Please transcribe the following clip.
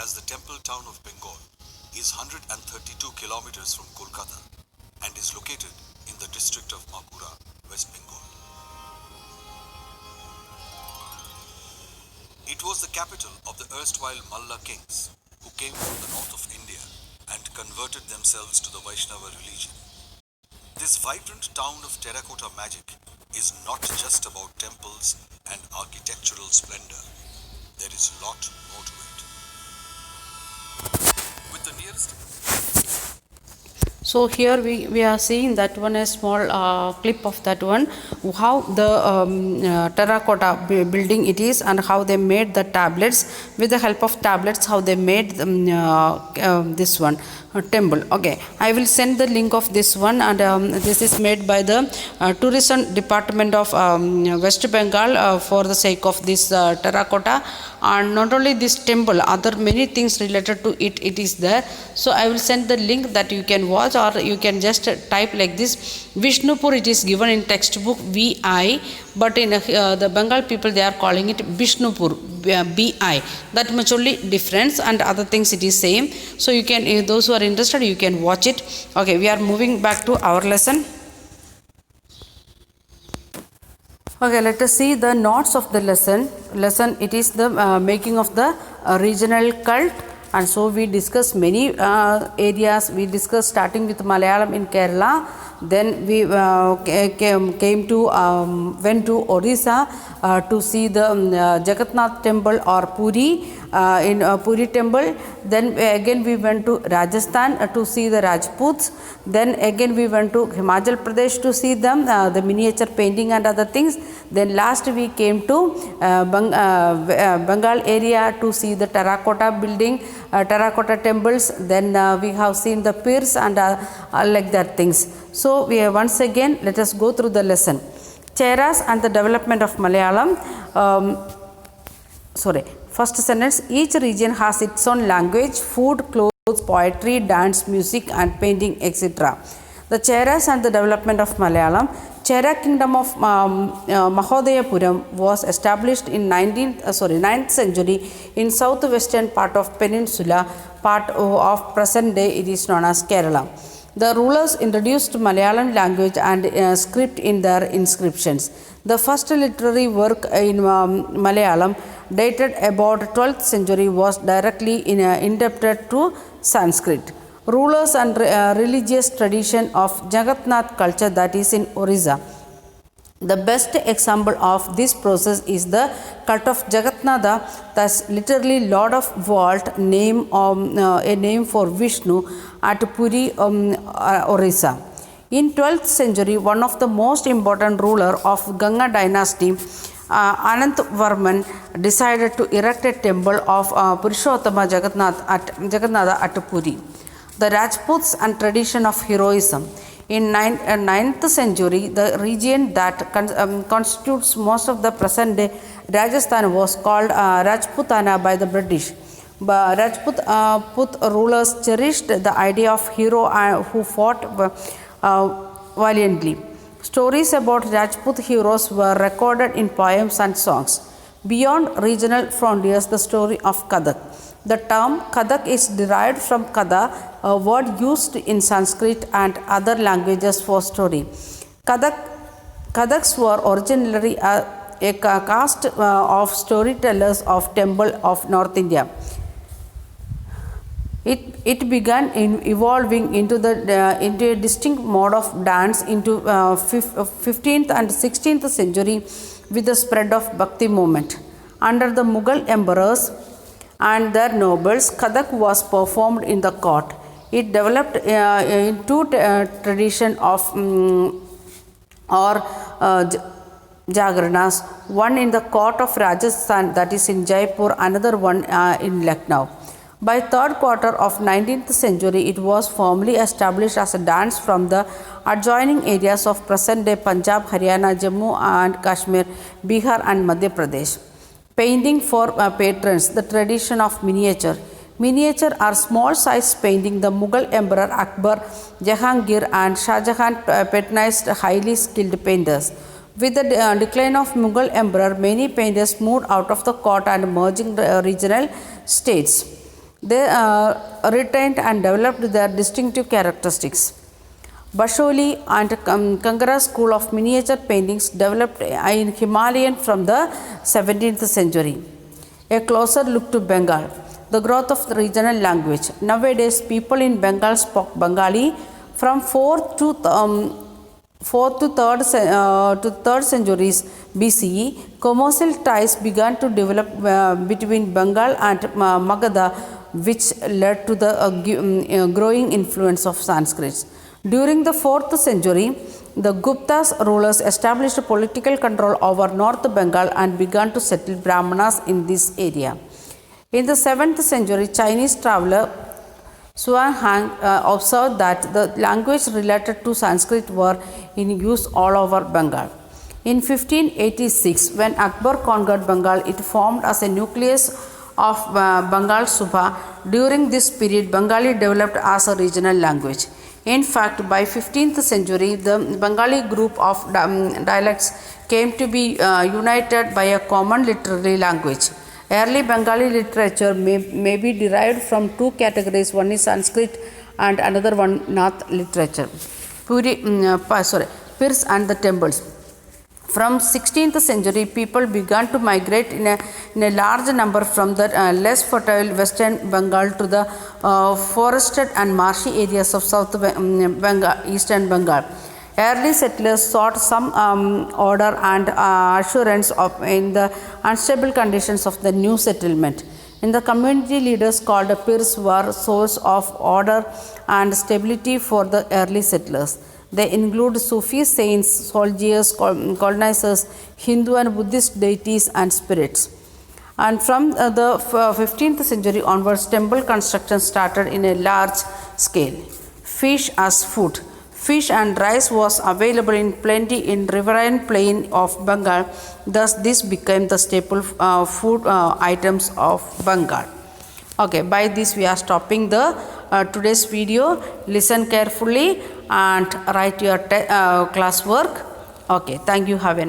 as the temple town of Bengal, is 132 kilometers from Kolkata and is located in the district of Bankura, West Bengal. It was the capital of the erstwhile Malla kings who came from the north of India and converted themselves to the Vaishnava religion. This vibrant town of terracotta magic is not just about temples and architectural splendor. There is a lot more to it. With the nearest So here we are seeing that one, a small clip of that one, how the terracotta building it is, and how they made the tablets. With the help of tablets, how they made this one temple. Okay, I will send the link of this one, and this is made by the tourism department of West Bengal for the sake of this terracotta. And not only this temple, other many things related to it is there. So I will send the link that you can watch, or you can just type like this Vishnupur. It is given in textbook VI, but in the Bengal people they are calling it Vishnupur, BI. That much only difference, and other things it is same. So you can, those who are interested, you can watch it. Okay, we are moving back to our lesson. Okay, let us see the notes of the lesson. It is the making of the regional cult, and so we discuss many areas. We discussed starting with Malayalam in Kerala, then we came to went to Odisha to see the Jagannath temple or Puri, in Puri temple. Then again we went to Rajasthan to see the Rajputs. Then again we went to Himachal Pradesh to see them, the miniature painting and other things. Then last we came to Bengal area to see the terracotta building, terracotta temples. Then we have seen the pirs and like that things. So we once again let us go through the lesson. Cheras and the development of Malayalam. First sentence, each region has its own language, food, clothes, poetry, dance, music and painting, etc. The Cheras and the development of Malayalam. Chera kingdom of Mahodayapuram was established in 9th century in southwestern part of peninsula, part of present day it is known as Kerala. The rulers introduced Malayalam language and script in their inscriptions. The first literary work in Malayalam, dated about 12th century, was directly indebted to Sanskrit. Rulers and religious tradition of Jagannath culture, that is in Orissa. The best example of this process is the cult of Jagannatha, thus literally Lord of Vault, a name for Vishnu, at Puri, Orissa. In 12th century, one of the most important ruler of Ganga dynasty, Anantvarman, decided to erect a temple of Purushottama Jagannatha at Puri. The Rajputs and tradition of heroism. In 9th century, the region that constitutes most of the present day Rajasthan was called Rajputana by the British. Rajput rulers cherished the idea of hero who fought valiantly. Stories about Rajput heroes were recorded in poems and songs. Beyond regional frontiers, the story of Kathak. The term Kathak is derived from Kada, a word used in Sanskrit and other languages for story. Kathaks were originally a caste of storytellers of temple of North India. It began evolving into a distinct mode of dance into 15th and 16th century with the spread of Bhakti movement. Under the Mughal emperors and their nobles, Kathak was performed in the court. It developed into tradition of Jagranas, one in the court of Rajasthan, that is in Jaipur, another one in Lucknow. By third quarter of 19th century, it was formally established as a dance from the adjoining areas of present-day Punjab, Haryana, Jammu and Kashmir, Bihar and Madhya Pradesh. Painting for patrons, the tradition of miniature. Miniature are small-sized painting. The Mughal Emperor Akbar, Jahangir and Shah Jahan patronized highly skilled painters. With the decline of Mughal Emperor, many painters moved out of the court and merging regional states. They retained and developed their distinctive characteristics. Basholi and Kangara school of miniature paintings developed in Himalayan from the 17th century. A closer look to Bengal. The growth of the regional language. Nowadays, people in Bengal spoke Bengali from 4th to 3rd centuries BCE. Commercial ties began to develop between Bengal and Magadha, which led to the growing influence of Sanskrit. During the 4th century, the Gupta's rulers established political control over North Bengal and began to settle Brahmanas in this area. In the 7th century, Chinese traveler Suan Hang observed that the language related to Sanskrit were in use all over Bengal. In 1586, when Akbar conquered Bengal, it formed as a nucleus of Bengal Subha. During this period, Bengali developed as a regional language. In fact, by 15th century, the Bengali group of dialects came to be united by a common literary language. Early Bengali literature may be derived from two categories. One is Sanskrit and another one Nath literature. Pirs and the temples. From 16th century, people began to migrate in a large number from the less fertile western Bengal to the forested and marshy areas of eastern Bengal. Early settlers sought some order and assurance in the unstable conditions of the new settlement. In the community, leaders called Pirs were source of order and stability for the early settlers. They include Sufi saints, soldiers, colonizers, Hindu and Buddhist deities and spirits. And from the 15th century onwards, temple construction started in a large scale. Fish as food. Fish and rice was available in plenty in riverine plain of Bengal. Thus, this became the staple food items of Bengal. Okay, by this we are stopping the today's video. Listen carefully and write your class work. Okay, thank you. Have a nice